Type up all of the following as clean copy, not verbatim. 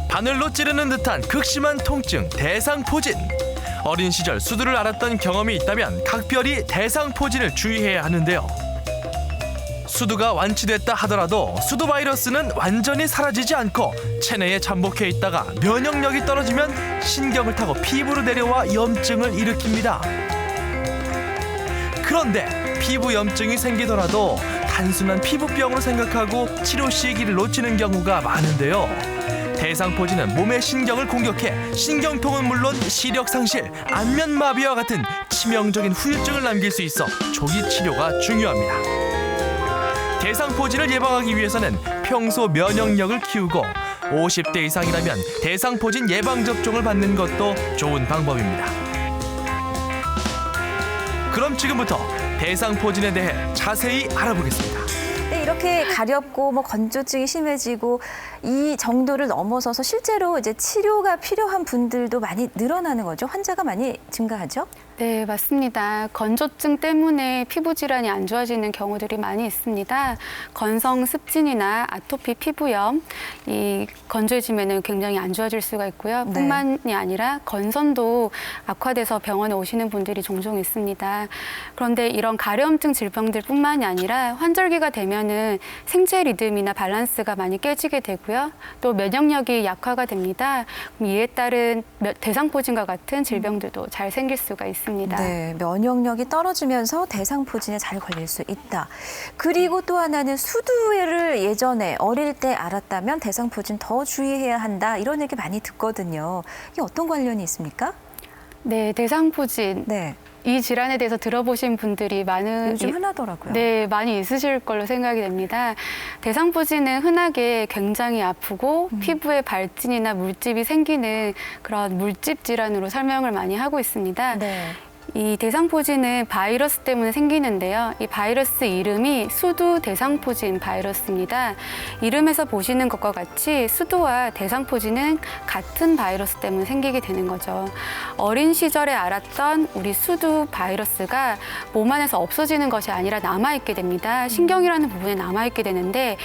바늘로 찌르는 듯한 극심한 통증, 대상포진. 어린 시절 수두를 앓았던 경험이 있다면 각별히 대상포진을 주의해야 하는데요. 수두가 완치됐다 하더라도 수두 바이러스는 완전히 사라지지 않고 체내에 잠복해 있다가 면역력이 떨어지면 신경을 타고 피부로 내려와 염증을 일으킵니다. 그런데 피부 염증이 생기더라도 단순한 피부병으로 생각하고 치료 시기를 놓치는 경우가 많은데요. 대상포진은 몸의 신경을 공격해 신경통은 물론 시력 상실, 안면 마비와 같은 치명적인 후유증을 남길 수 있어 조기 치료가 중요합니다. 대상포진을 예방하기 위해서는 평소 면역력을 키우고 50대 이상이라면 대상포진 예방접종을 받는 것도 좋은 방법입니다. 그럼 지금부터 대상포진에 대해 자세히 알아보겠습니다. 네, 이렇게 가렵고 건조증이 심해지고 이 정도를 넘어서서 실제로 이제 치료가 필요한 분들도 많이 늘어나는 거죠. 환자가 많이 증가하죠. 네, 맞습니다. 건조증 때문에 피부 질환이 안 좋아지는 경우들이 많이 있습니다. 건성 습진이나 아토피 피부염, 이 건조해지면은 굉장히 안 좋아질 수가 있고요. 네. 뿐만이 아니라 건선도 악화돼서 병원에 오시는 분들이 종종 있습니다. 그런데 이런 가려움증 질병들뿐만이 아니라 환절기가 되면은 생체 리듬이나 밸런스가 많이 깨지게 되고요. 또 면역력이 약화가 됩니다. 그럼 이에 따른 대상포진과 같은 질병들도 잘 생길 수가 있습니다. 네, 면역력이 떨어지면서 대상포진에 잘 걸릴 수 있다. 그리고 또 하나는 수두를 예전에 어릴 때 알았다면 대상포진 더 주의해야 한다. 이런 얘기 많이 듣거든요. 이게 어떤 관련이 있습니까? 네, 대상포진. 네, 이 질환에 대해서 들어보신 분들이 요즘 흔하더라고요. 네, 많이 있으실 걸로 생각이 됩니다. 대상포진은 흔하게 굉장히 아프고 피부에 발진이나 물집이 생기는 그런 물집 질환으로 설명을 많이 하고 있습니다. 네. 이 대상포진은 바이러스 때문에 생기는데요. 이 바이러스 이름이 수두 대상포진 바이러스입니다. 이름에서 보시는 것과 같이 수두와 대상포진은 같은 바이러스 때문에 생기게 되는 거죠. 어린 시절에 알았던 우리 수두 바이러스가 몸 안에서 없어지는 것이 아니라 남아있게 됩니다. 신경이라는 부분에 남아있게 되는데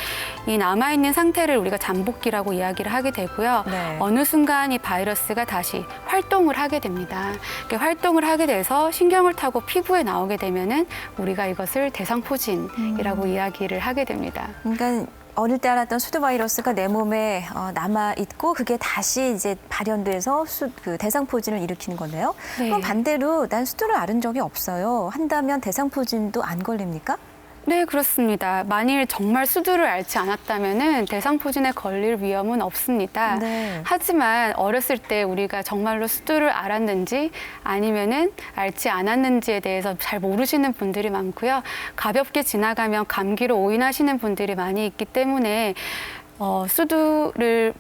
이 남아있는 상태를 우리가 잠복기라고 이야기를 하게 되고요. 네. 어느 순간 이 바이러스가 다시 활동을 하게 됩니다. 이렇게 활동을 하게 돼서 신경을 타고 피부에 나오게 되면은 우리가 이것을 대상포진이라고 이야기를 하게 됩니다. 그러니까 어릴 때 알았던 수두 바이러스가 내 몸에 남아 있고 그게 다시 이제 발현돼서 대상포진을 일으키는 거네요. 네. 그럼 반대로 난 수두를 앓은 적이 없어요. 한다면 대상포진도 안 걸립니까? 네, 그렇습니다. 만일 정말 수두를 앓지 않았다면은 대상포진에 걸릴 위험은 없습니다. 네. 하지만 어렸을 때 우리가 정말로 수두를 앓았는지 아니면은 앓지 않았는지에 대해서 잘 모르시는 분들이 많고요. 가볍게 지나가면 감기로 오인하시는 분들이 많이 있기 때문에 수두를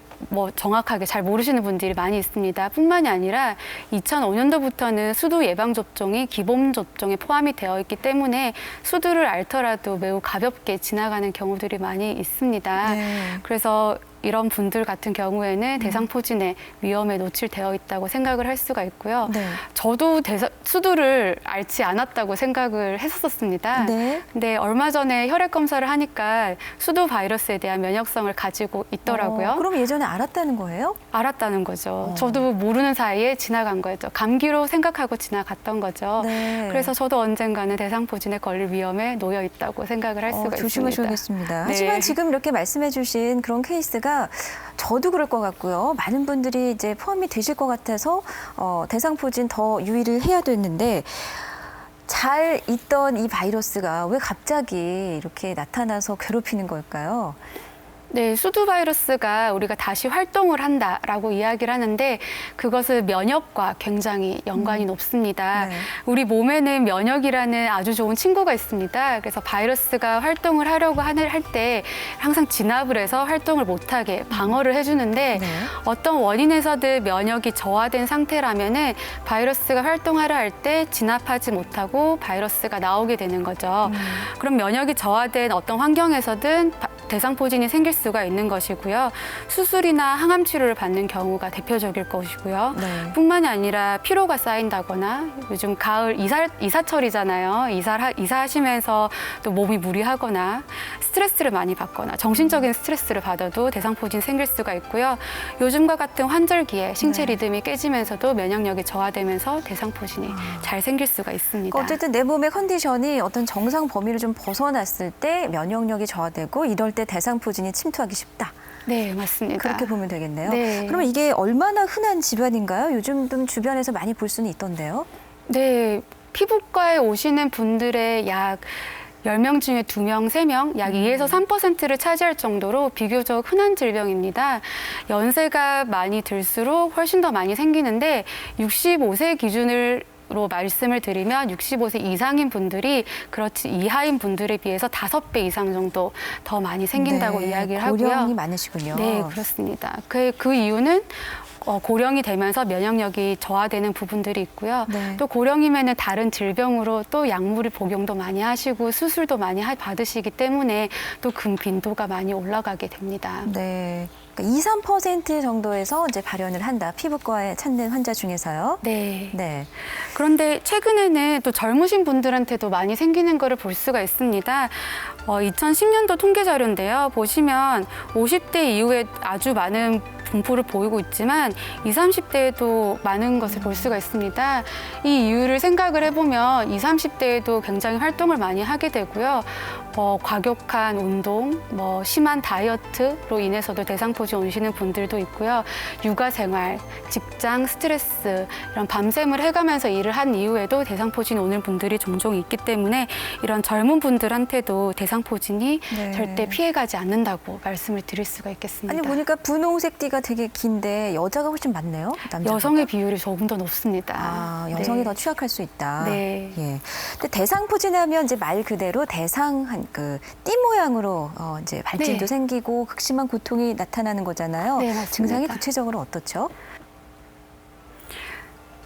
정확하게 잘 모르시는 분들이 많이 있습니다. 뿐만이 아니라 2005년도부터는 수두 예방접종이 기본 접종에 포함이 되어 있기 때문에 수두를 앓더라도 매우 가볍게 지나가는 경우들이 많이 있습니다. 네. 그래서 이런 분들 같은 경우에는 대상포진의 위험에 노출되어 있다고 생각을 할 수가 있고요. 네. 저도 수두를 앓지 않았다고 생각을 했었습니다. 네. 근데 얼마 전에 혈액 검사를 하니까 수두 바이러스에 대한 면역성을 가지고 있더라고요. 그럼 예전에 알았다는 거예요? 알았다는 거죠. 저도 모르는 사이에 지나간 거죠. 감기로 생각하고 지나갔던 거죠. 네. 그래서 저도 언젠가는 대상포진에 걸릴 위험에 놓여 있다고 생각을 할 수가 있습니다. 조심하셔야겠습니다. 네. 하지만 지금 이렇게 말씀해 주신 그런 케이스가 저도 그럴 것 같고요. 많은 분들이 이제 포함이 되실 것 같아서 대상포진 더 유의를 해야 됐는데 잘 있던 이 바이러스가 왜 갑자기 이렇게 나타나서 괴롭히는 걸까요? 네, 수두 바이러스가 우리가 다시 활동을 한다라고 이야기를 하는데 그것은 면역과 굉장히 연관이 높습니다. 네. 우리 몸에는 면역이라는 아주 좋은 친구가 있습니다. 그래서 바이러스가 활동을 하려고 할 때 항상 진압을 해서 활동을 못하게 방어를 해주는데 네. 어떤 원인에서든 면역이 저하된 상태라면은 바이러스가 활동하려 할 때 진압하지 못하고 바이러스가 나오게 되는 거죠. 그럼 면역이 저하된 어떤 환경에서든 대상포진이 생길 수가 있는 것이고요. 수술이나 항암 치료를 받는 경우가 대표적일 것이고요. 네. 뿐만이 아니라 피로가 쌓인다거나 요즘 가을 이사철이잖아요. 이사하시면서 또 몸이 무리하거나 스트레스를 많이 받거나 정신적인 스트레스를 받아도 대상포진 생길 수가 있고요. 요즘과 같은 환절기에 신체 네. 리듬이 깨지면서도 면역력이 저하되면서 대상포진이 잘 생길 수가 있습니다. 그러니까 어쨌든 내 몸의 컨디션이 어떤 정상 범위를 좀 벗어났을 때 면역력이 저하되고 이럴 때 대상포진이 침투하기 쉽다. 네, 맞습니다. 그렇게 보면 되겠네요. 네. 그러면 이게 얼마나 흔한 질환인가요? 요즘 좀 주변에서 많이 볼 수는 있던데요. 네, 피부과에 오시는 분들의 약 10명 중에 2명, 3명, 약 2에서 3%를 차지할 정도로 비교적 흔한 질병입니다. 연세가 많이 들수록 훨씬 더 많이 생기는데 65세 기준으로 말씀을 드리면 65세 이상인 분들이 그렇지 이하인 분들에 비해서 5배 이상 정도 더 많이 생긴다고 네, 이야기를 하고요. 고령이 많으시군요. 네, 그렇습니다. 그 이유는 고령이 되면서 면역력이 저하되는 부분들이 있고요. 네. 또 고령이면은 다른 질병으로 또 약물을 복용도 많이 하시고 수술도 많이 받으시기 때문에 또 빈도가 많이 올라가게 됩니다. 네. 그러니까 2, 3% 정도에서 이제 발현을 한다. 피부과에 찾는 환자 중에서요. 네. 네. 그런데 최근에는 또 젊으신 분들한테도 많이 생기는 거를 볼 수가 있습니다. 2010년도 통계 자료인데요. 보시면 50대 이후에 아주 많은 분포를 보이고 있지만 20, 30대에도 많은 것을 볼 수가 있습니다. 이 이유를 생각을 해보면 20, 30대에도 굉장히 활동을 많이 하게 되고요. 과격한 운동, 심한 다이어트로 인해서도 대상포진 오시는 분들도 있고요. 육아 생활, 직장 스트레스, 이런 밤샘을 해가면서 일을 한 이후에도 대상포진이 오는 분들이 종종 있기 때문에 이런 젊은 분들한테도 대상포진이 네. 절대 피해가지 않는다고 말씀을 드릴 수가 있겠습니다. 아니 보니까 분홍색 띠가 되게 긴데 여자가 훨씬 많네요. 남자보다. 여성의 비율이 조금 더 높습니다. 아, 여성이 네. 더 취약할 수 있다. 네. 예. 근데 대상포진하면 이제 말 그대로 대상한 띠 모양으로 이제 발진도 네. 생기고 극심한 고통이 나타나는 거잖아요. 네, 맞습니다. 증상이 구체적으로 어떻죠?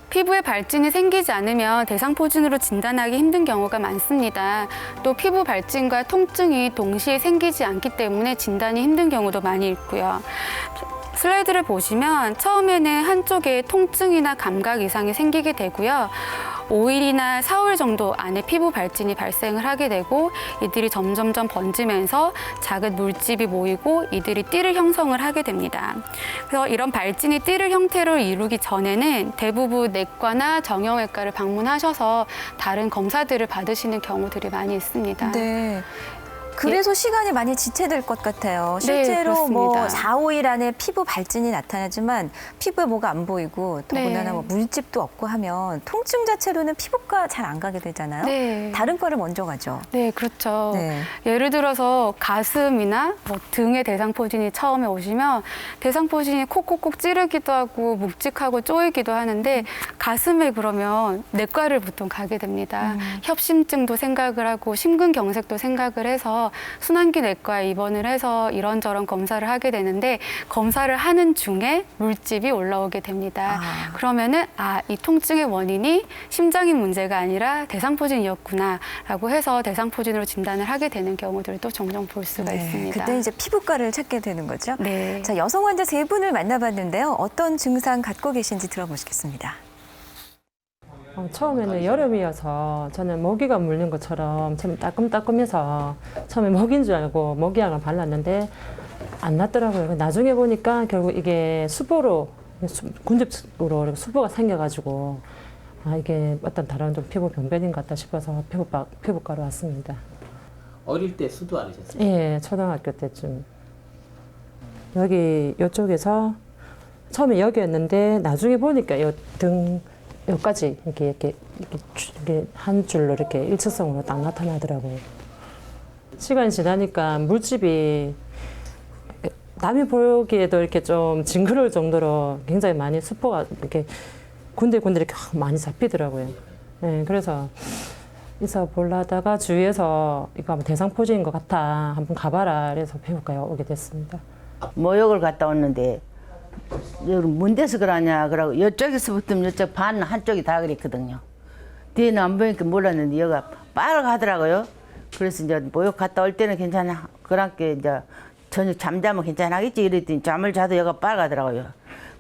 피부에 발진이 생기지 않으면 대상포진으로 진단하기 힘든 경우가 많습니다. 또 피부 발진과 통증이 동시에 생기지 않기 때문에 진단이 힘든 경우도 많이 있고요. 슬라이드를 보시면 처음에는 한쪽에 통증이나 감각 이상이 생기게 되고요. 5일이나 4일 정도 안에 피부 발진이 발생을 하게 되고 이들이 점점점 번지면서 작은 물집이 모이고 이들이 띠를 형성을 하게 됩니다. 그래서 이런 발진이 띠를 형태로 이루기 전에는 대부분 내과나 정형외과를 방문하셔서 다른 검사들을 받으시는 경우들이 많이 있습니다. 네. 그래서 시간이 많이 지체될 것 같아요. 실제로 뭐 그렇습니다. 4, 5일 안에 피부 발진이 나타나지만 피부에 뭐가 안 보이고 더군다나 네. 뭐 물집도 없고 하면 통증 자체로는 피부과 잘 안 가게 되잖아요. 네. 다른 과를 먼저 가죠. 네, 그렇죠. 네. 예를 들어서 가슴이나 등의 대상포진이 처음에 오시면 대상포진이 콕콕콕 찌르기도 하고 묵직하고 쪼이기도 하는데 가슴에 그러면 내과를 보통 가게 됩니다. 협심증도 생각을 하고 심근경색도 생각을 해서 순환기 내과에 입원을 해서 이런저런 검사를 하게 되는데 검사를 하는 중에 물집이 올라오게 됩니다. 그러면은 이 통증의 원인이 심장인 문제가 아니라 대상포진이었구나라고 해서 대상포진으로 진단을 하게 되는 경우들도 종종 볼 수가 있습니다. 그때 이제 피부과를 찾게 되는 거죠. 네. 자, 여성 환자 3분을 만나봤는데요. 어떤 증상 갖고 계신지 들어보시겠습니다. 처음에는 여름이어서 저는 모기가 물린 것처럼 좀 따끔따끔해서 처음에 모기인 줄 알고 모기약을 발랐는데 안 낫더라고요. 나중에 보니까 결국 이게 수보로 군집으로 수보가 생겨가지고 이게 어떤 다른 좀 피부 병변인 것 같다 싶어서 피부과로 왔습니다. 어릴 때 수도 앓으셨어요? 예, 초등학교 때쯤. 이쪽에서 처음에 여기였는데 나중에 보니까 여기까지 이렇게 한 줄로 이렇게 일직선으로 딱 나타나더라고요. 시간이 지나니까 물집이 남이 보기에도 이렇게 좀 징그러울 정도로 굉장히 많이 수포가 이렇게 군데군데 이렇게 많이 잡히더라고요. 네, 그래서 있어 보려다가 주위에서 이거 아마 대상포진인 것 같아. 한번 가봐라. 그래서 피부과에 오게 됐습니다. 모욕을 갔다 왔는데 여기 뭔 데서 그러냐 그러고 이쪽에서부터 이쪽 반 한쪽이 다 그랬거든요. 뒤에는 안 보니까 몰랐는데 여기가 빨갛게 하더라고요. 그래서 이제 목욕 갔다 올 때는 괜찮아. 그렇게 이제 저녁 잠자면 괜찮아겠지 이랬더니 잠을 자도 얘가 빨가더라고요.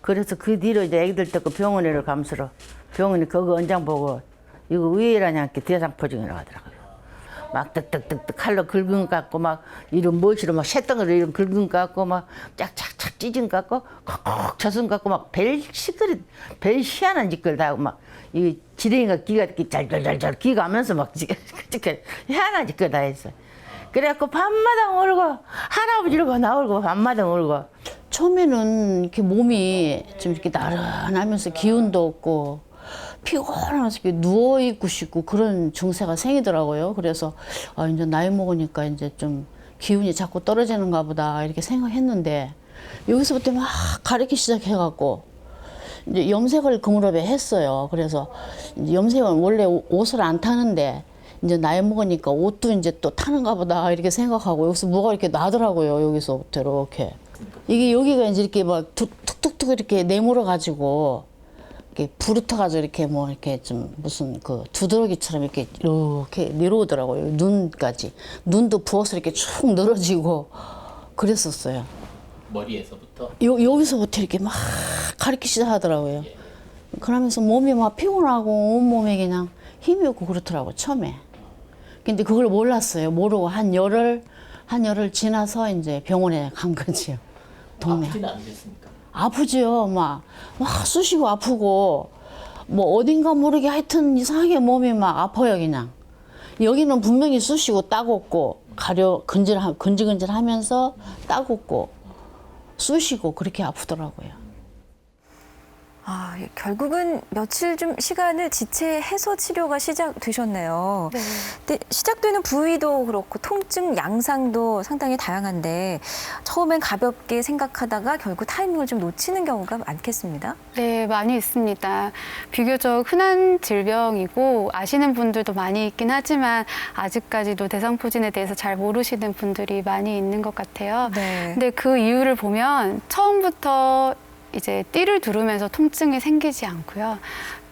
그래서 그 뒤로 이제 애기들 데리고 병원에를 감수로 병원에 그거 원장 보고 이거 왜이라냐 이렇게 대상포진이라고 하더라고요. 막 뜩뜩뜩뜩 칼로 긁은 것 같고 막 이런 무엇이로 막 쇳덩어리로 이런 긁은 것 같고 막 짝짝짝 찢은 것 같고 콕콕 젖은 것 같고 막 별 시끄리 별 희한한 짓걸 다 하고 막 이 지렁이가 기가 이렇게 잘잘잘잘 기가면서 막 그렇게 희한한 짓걸 다 했어. 그래갖고 밤마다 울고 할아버지 울고 나 울고 밤마다 울고. 처음에는 이렇게 몸이 좀 이렇게 나른하면서 기운도 없고 피곤하면서 이렇게 누워 있고 싶고 그런 증세가 생기더라고요. 그래서 아, 이제 나이 먹으니까 이제 좀 기운이 자꾸 떨어지는가 보다 이렇게 생각했는데 여기서부터 막 가리기 시작해갖고 이제 염색을 그 무렵에 했어요. 그래서 이제 염색은 원래 옷을 안 타는데 이제 나이 먹으니까 옷도 이제 또 타는가 보다 이렇게 생각하고 여기서 뭐가 이렇게 나더라고요. 여기서부터 이렇게. 이게 여기가 이제 이렇게 막 툭툭툭 이렇게 내물어 가지고 이렇게 부르터 가지고 이렇게 뭐 이렇게 좀 무슨 그 두드러기처럼 이렇게 내려오더라고요. 눈까지. 눈도 부어서 이렇게 축 늘어지고 그랬었어요. 머리에서부터? 여기서부터 이렇게 막 가리키 시작하더라고요. 그러면서 몸이 막 피곤하고 온몸에 그냥 힘이 없고 그렇더라고요. 처음에. 근데 그걸 몰랐어요. 모르고 한 열흘 지나서 이제 병원에 간 거지요. 동네. 아프지는 않으셨습니까? 아프지요. 막 쑤시고 아프고 뭐 어딘가 모르게 하여튼 이상하게 몸이 막 아파요 그냥. 여기는 분명히 쑤시고 따갑고 근질근질하면서 따갑고 쑤시고 그렇게 아프더라고요. 아, 결국은 며칠 좀 시간을 지체해서 치료가 시작되셨네요. 네. 근데 시작되는 부위도 그렇고 통증 양상도 상당히 다양한데 처음엔 가볍게 생각하다가 결국 타이밍을 좀 놓치는 경우가 많겠습니다. 네, 많이 있습니다. 비교적 흔한 질병이고 아시는 분들도 많이 있긴 하지만 아직까지도 대상포진에 대해서 잘 모르시는 분들이 많이 있는 것 같아요. 네. 근데 그 이유를 보면 처음부터 이제 띠를 두르면서 통증이 생기지 않고요.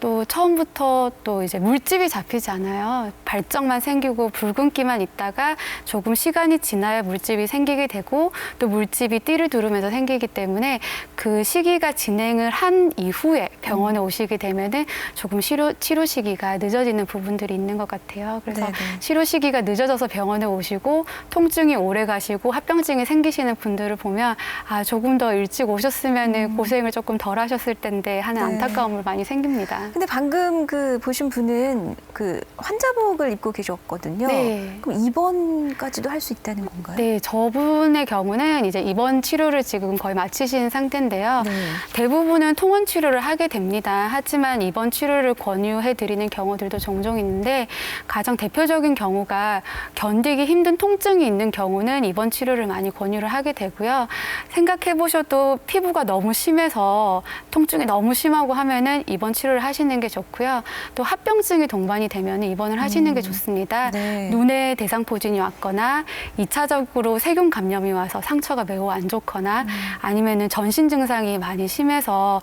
또 처음부터 또 이제 물집이 잡히지 않아요. 발적만 생기고 붉은기만 있다가 조금 시간이 지나야 물집이 생기게 되고 또 물집이 띠를 두르면서 생기기 때문에 그 시기가 진행을 한 이후에 병원에 오시게 되면은 조금 치료 시기가 늦어지는 부분들이 있는 것 같아요. 그래서 네네. 치료 시기가 늦어져서 병원에 오시고 통증이 오래 가시고 합병증이 생기시는 분들을 보면 아, 조금 더 일찍 오셨으면은 고생을 조금 덜 하셨을 텐데 하는 네. 안타까움을 많이 생깁니다. 근데 방금 그 보신 분은 그 환자복을 입고 계셨거든요. 네. 그럼 입원까지도 할 수 있다는 건가요? 네, 저분의 경우는 이제 입원 치료를 지금 거의 마치신 상태인데요. 네. 대부분은 통원 치료를 하게 됩니다. 하지만 입원 치료를 권유해 드리는 경우들도 종종 있는데 가장 대표적인 경우가 견디기 힘든 통증이 있는 경우는 입원 치료를 많이 권유를 하게 되고요. 생각해 보셔도 피부가 너무 심해서 통증이 너무 심하고 하면은 입원 치료를 하시는 게 좋고요. 또 합병증이 동반이 되면 입원을 하시는 게 좋습니다. 네. 눈에 대상포진이 왔거나 2차적으로 세균 감염이 와서 상처가 매우 안 좋거나 아니면은 전신 증상이 많이 심해서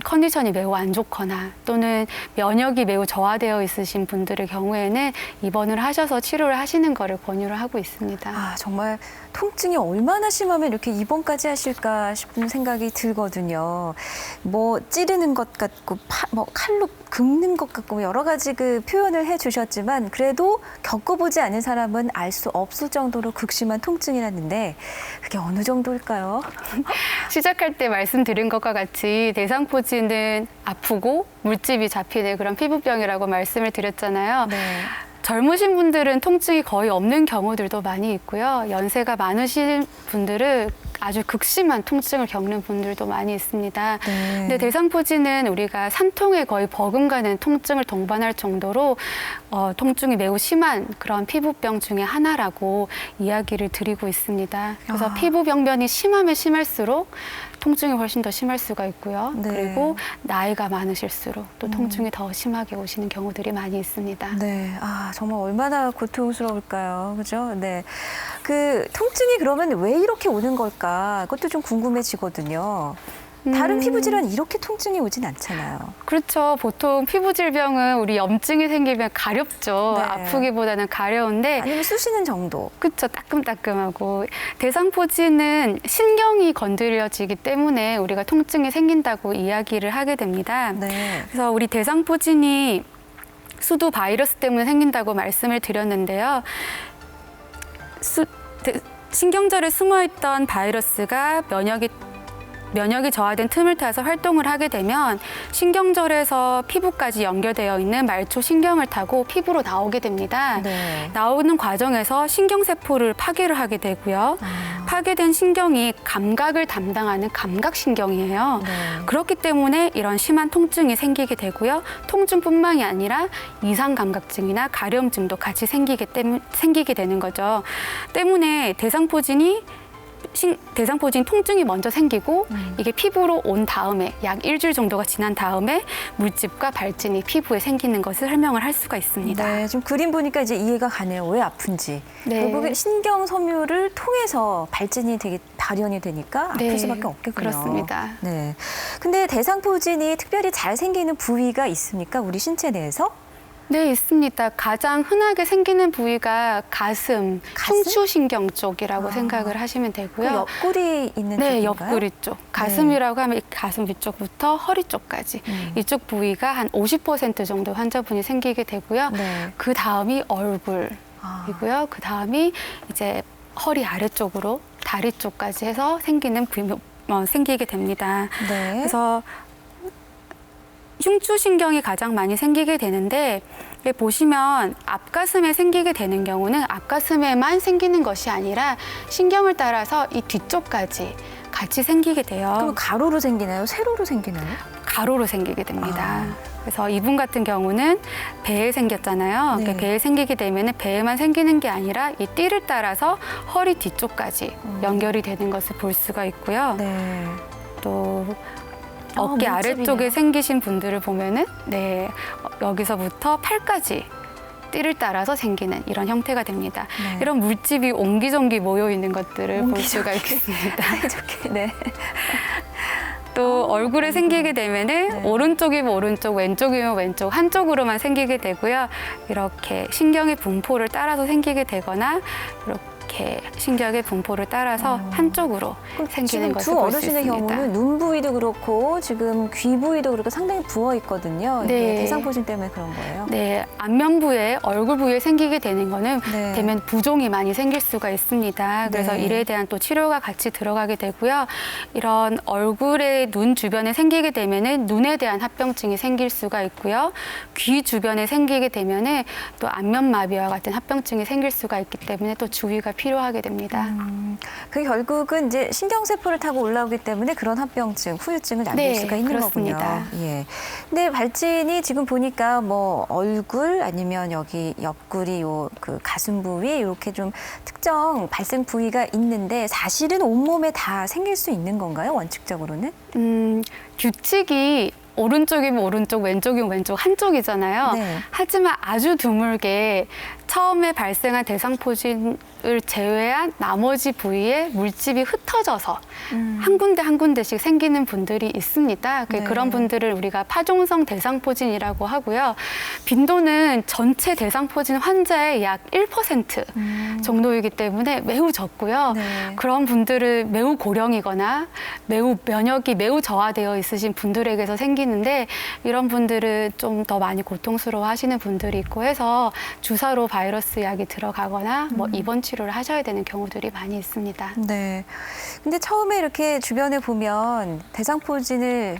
컨디션이 매우 안 좋거나 또는 면역이 매우 저하되어 있으신 분들의 경우에는 입원을 하셔서 치료를 하시는 거를 권유를 하고 있습니다. 아, 정말 통증이 얼마나 심하면 이렇게 입원까지 하실까 싶은 생각이 들거든요. 뭐 찌르는 것 같고 뭐 칼로 긁는 것 같고 여러 가지 그 표현을 해주셨지만 그래도 겪어보지 않은 사람은 알 수 없을 정도로 극심한 통증이라는데 그게 어느 정도일까요? 시작할 때 말씀드린 것과 같이 대상포진은 아프고 물집이 잡히는 그런 피부병이라고 말씀을 드렸잖아요. 네. 젊으신 분들은 통증이 거의 없는 경우들도 많이 있고요. 연세가 많으신 분들은 아주 극심한 통증을 겪는 분들도 많이 있습니다. 네. 근데 대상포진은 우리가 산통에 거의 버금가는 통증을 동반할 정도로 통증이 매우 심한 그런 피부병 중에 하나라고 이야기를 드리고 있습니다. 그래서 아. 피부 병변이 심하면 심할수록 통증이 훨씬 더 심할 수가 있고요. 네. 그리고 나이가 많으실수록 또 통증이 더 심하게 오시는 경우들이 많이 있습니다. 네, 아 정말 얼마나 고통스러울까요, 그죠? 네, 그 통증이 그러면 왜 이렇게 오는 걸까? 그것도 좀 궁금해지거든요. 다른 피부 질환 이렇게 통증이 오진 않잖아요. 그렇죠. 보통 피부 질병은 우리 염증이 생기면 가렵죠. 네. 아프기보다는 가려운데 아니면 쑤시는 정도. 그렇죠. 따끔따끔하고 대상포진은 신경이 건드려지기 때문에 우리가 통증이 생긴다고 이야기를 하게 됩니다. 네. 그래서 우리 대상포진이 수두 바이러스 때문에 생긴다고 말씀을 드렸는데요. 신경절에 숨어있던 바이러스가 면역이 저하된 틈을 타서 활동을 하게 되면 신경절에서 피부까지 연결되어 있는 말초 신경을 타고 피부로 나오게 됩니다. 네. 나오는 과정에서 신경세포를 파괴를 하게 되고요. 파괴된 신경이 감각을 담당하는 감각신경이에요. 네. 그렇기 때문에 이런 심한 통증이 생기게 되고요. 통증뿐만이 아니라 이상감각증이나 가려움증도 같이 생기게 되는 거죠. 때문에 대상포진 통증이 먼저 생기고 이게 피부로 온 다음에 약 일주일 정도가 지난 다음에 물집과 발진이 피부에 생기는 것을 설명을 할 수가 있습니다. 네, 좀 그림 보니까 이제 이해가 가네요. 왜 아픈지. 네. 결국에 신경 섬유를 통해서 발진이 되게 발현이 되니까 아플 네, 수밖에 없겠군요. 그렇습니다. 네. 근데 대상포진이 특별히 잘 생기는 부위가 있습니까? 우리 신체 내에서? 네, 있습니다. 가장 흔하게 생기는 부위가 가슴, 가슴? 흉추신경 쪽이라고 생각을 하시면 그 되고요. 옆구리 있는 네, 쪽인가요? 옆구리 쪽. 가슴이라고 하면 이 가슴 위쪽부터 허리 쪽까지. 이쪽 부위가 한 50% 정도 환자분이 생기게 되고요. 네. 그 다음이 얼굴이고요. 아. 그 다음이 이제 허리 아래쪽으로 다리 쪽까지 해서 생기게 됩니다. 네. 그래서 흉추신경이 가장 많이 생기게 되는데 여기 보시면 앞가슴에 생기게 되는 경우는 앞가슴에만 생기는 것이 아니라 신경을 따라서 이 뒤쪽까지 같이 생기게 돼요. 그럼 가로로 생기나요? 세로로 생기나요? 가로로 생기게 됩니다. 그래서 이분 같은 경우는 배에 생겼잖아요. 네. 그러니까 배에 생기게 되면 배에만 생기는 게 아니라 이 띠를 따라서 허리 뒤쪽까지 연결이 되는 것을 볼 수가 있고요. 네. 또 어깨 물집이네요. 아래쪽에 생기신 분들을 보면은 여기서부터 팔까지 띠를 따라서 생기는 이런 형태가 됩니다. 네. 이런 물집이 옹기종기 모여 있는 것들을 볼 옹기종기. 수가 있겠습니다. 사이좋게, 네. 또 얼굴에 생기게 되면은 네. 오른쪽이면 오른쪽, 왼쪽이면 왼쪽 한쪽으로만 생기게 되고요. 이렇게 신경의 분포를 따라서 생기게 되거나 이렇게 신경의 분포를 따라서 한쪽으로 생기는 지금 것을 두 볼 수 어르신의 있습니다. 경우는 눈 부위도 그렇고 지금 귀 부위도 그렇고 상당히 부어 있거든요. 이게 네. 대상포진 때문에 그런 거예요. 네, 안면부에 얼굴 부위에 생기게 되는 거는 네. 대면 부종이 많이 생길 수가 있습니다. 그래서 네. 이에 대한 또 치료가 같이 들어가게 되고요. 이런 얼굴에 눈 주변에 생기게 되면은 눈에 대한 합병증이 생길 수가 있고요. 귀 주변에 생기게 되면은 또 안면마비와 같은 합병증이 생길 수가 있기 때문에 또 주의가 필요하게 됩니다. 그 결국은 이제 신경세포를 타고 올라오기 때문에 그런 합병증, 후유증을 남길 네, 수가 있는 그렇습니다. 거군요. 예. 근데 발진이 지금 보니까 뭐 얼굴 아니면 여기 옆구리 요 그 가슴 부위 이렇게 좀 특정 발생 부위가 있는데 사실은 온몸에 다 생길 수 있는 건가요? 원칙적으로는? 규칙이 오른쪽이면 오른쪽, 왼쪽이면 왼쪽 한쪽이잖아요. 네. 하지만 아주 드물게 처음에 발생한 대상포진을 제외한 나머지 부위에 물집이 흩어져서 한 군데 한 군데씩 생기는 분들이 있습니다. 네. 그런 분들을 우리가 파종성 대상포진이라고 하고요. 빈도는 전체 대상포진 환자의 약 1% 정도이기 때문에 매우 적고요. 네. 그런 분들은 매우 고령이거나 매우 면역이 매우 저하되어 있으신 분들에게서 생기는데 이런 분들은 좀 더 많이 고통스러워 하시는 분들이 있고 해서 주사로 바이러스 약이 들어가거나 뭐 입원 치료를 하셔야 되는 경우들이 많이 있습니다. 네. 근데 처음에 이렇게 주변에 보면 대상포진을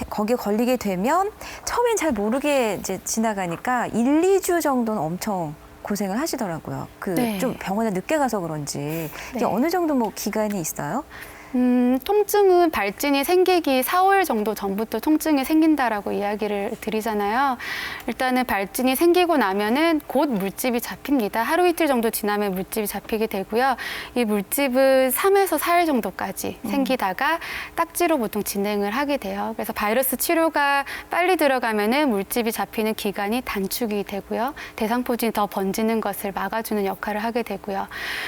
거기에 걸리게 되면 처음엔 잘 모르게 이제 지나가니까 1, 2주 정도는 엄청 고생을 하시더라고요. 네. 좀 병원에 늦게 가서 그런지 이게 네. 어느 정도 뭐 기간이 있어요? 통증은 발진이 생기기 4, 5일 정도 전부터 통증이 생긴다라고 이야기를 드리잖아요. 일단은 발진이 생기고 나면은 곧 물집이 잡힙니다. 하루 이틀 정도 지나면 물집이 잡히게 되고요. 이 물집은 3에서 4일 정도까지 생기다가 딱지로 보통 진행을 하게 돼요. 그래서 바이러스 치료가 빨리 들어가면은 물집이 잡히는 기간이 단축이 되고요. 대상포진이 더 번지는 것을 막아주는 역할을 하게 되고요.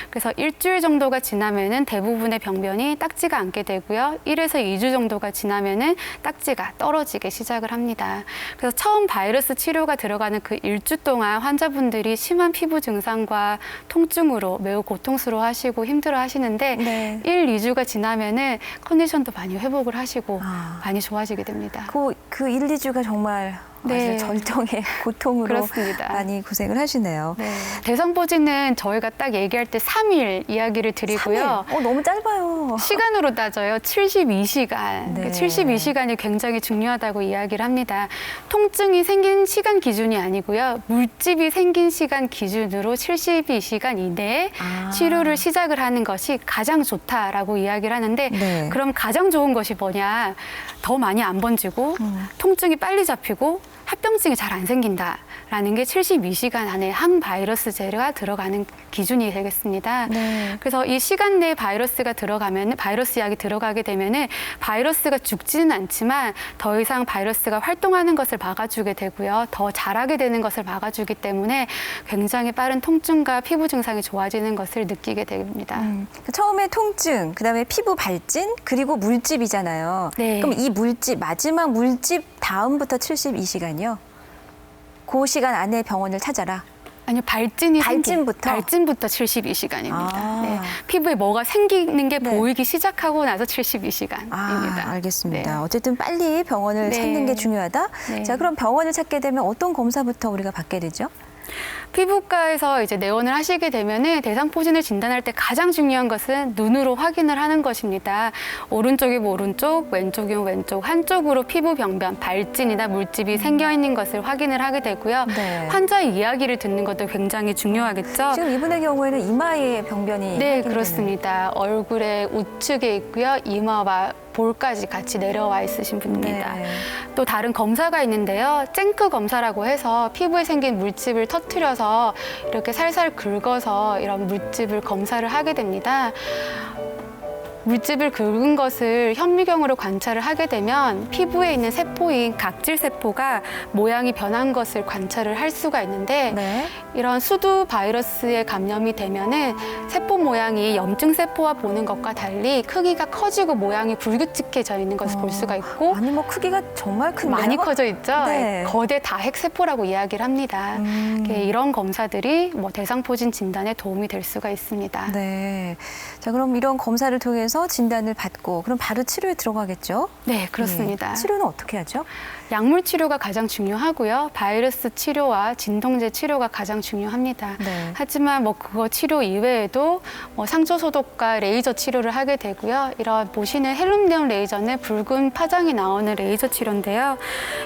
그래서 일주일 정도가 지나면은 대부분의 병변이 딱 딱지가 않게 되고요. 1에서 2주 정도가 지나면은 딱지가 떨어지기 시작을 합니다. 그래서 처음 바이러스 치료가 들어가는 그 1주 동안 환자분들이 심한 피부 증상과 통증으로 매우 고통스러워하시고 힘들어하시는데 네. 1, 2주가 지나면은 컨디션도 많이 회복을 하시고 아. 많이 좋아지게 됩니다. 그 1, 2주가 정말 네. 아주 절정의 고통으로 그렇습니다. 많이 고생을 하시네요. 네. 대상포진은 저희가 딱 얘기할 때 3일 이야기를 드리고요. 3일. 너무 짧아요. 시간으로 따져요. 72시간. 네. 72시간이 굉장히 중요하다고 이야기를 합니다. 통증이 생긴 시간 기준이 아니고요. 물집이 생긴 시간 기준으로 72시간 이내에 아. 치료를 시작을 하는 것이 가장 좋다라고 이야기를 하는데 네. 그럼 가장 좋은 것이 뭐냐? 더 많이 안 번지고 통증이 빨리 잡히고 합병증이 잘 안 생긴다라는 게 72시간 안에 항바이러스제가 들어가는 기준이 되겠습니다. 네. 그래서 이 시간 내에 바이러스가 들어가면 바이러스 약이 들어가게 되면은 바이러스가 죽지는 않지만 더 이상 바이러스가 활동하는 것을 막아주게 되고요. 더 자라게 되는 것을 막아주기 때문에 굉장히 빠른 통증과 피부 증상이 좋아지는 것을 느끼게 됩니다. 처음에 통증, 그다음에 피부 발진, 그리고 물집이잖아요. 네. 그럼 이 물집, 마지막 물집 다음부터 72시간이요? 그 시간 안에 병원을 찾아라. 아니요, 발진부터 72시간입니다. 아. 네. 피부에 뭐가 생기는 게 보이기 시작하고 나서 72시간입니다. 아, 알겠습니다. 네. 어쨌든 빨리 병원을 네. 찾는 게 중요하다. 네. 자, 그럼 병원을 찾게 되면 어떤 검사부터 우리가 받게 되죠? 피부과에서 이제 내원을 하시게 되면은 대상포진을 진단할 때 가장 중요한 것은 눈으로 확인을 하는 것입니다. 오른쪽이면 오른쪽, 왼쪽이면 왼쪽, 한쪽으로 피부 병변, 발진이나 물집이 생겨 있는 것을 확인을 하게 되고요. 네. 환자의 이야기를 듣는 것도 굉장히 중요하겠죠. 지금 이분의 경우에는 이마에 병변이 네, 확인되는. 그렇습니다. 얼굴의 우측에 있고요. 이마와 볼까지 같이 내려와 있으신 분입니다. 네. 또 다른 검사가 있는데요. 쨍크 검사라고 해서 피부에 생긴 물집을 터뜨려서 이렇게 살살 긁어서 이런 물집을 검사를 하게 됩니다. 물집을 긁은 것을 현미경으로 관찰을 하게 되면 피부에 있는 세포인 각질 세포가 모양이 변한 것을 관찰을 할 수가 있는데 네. 이런 수두 바이러스에 감염이 되면은 세포 모양이 염증 세포와 보는 것과 달리 크기가 커지고 모양이 불규칙해져 있는 것을 볼 수가 있고 아니 뭐 크기가 정말 큰데요? 많이 커져 있죠. 네. 거대 다핵 세포라고 이야기를 합니다. 이런 검사들이 뭐 대상포진 진단에 도움이 될 수가 있습니다. 네. 자, 그럼 이런 검사를 통해서 진단을 받고 그럼 바로 치료에 들어가겠죠? 네, 그렇습니다. 네. 치료는 어떻게 하죠? 약물 치료가 가장 중요하고요. 바이러스 치료와 진통제 치료가 가장 중요합니다. 네. 하지만 뭐 그거 치료 이외에도 뭐 상처 소독과 레이저 치료를 하게 되고요. 이런 보시는 헬륨네온 레이저는 붉은 파장이 나오는 레이저 치료인데요.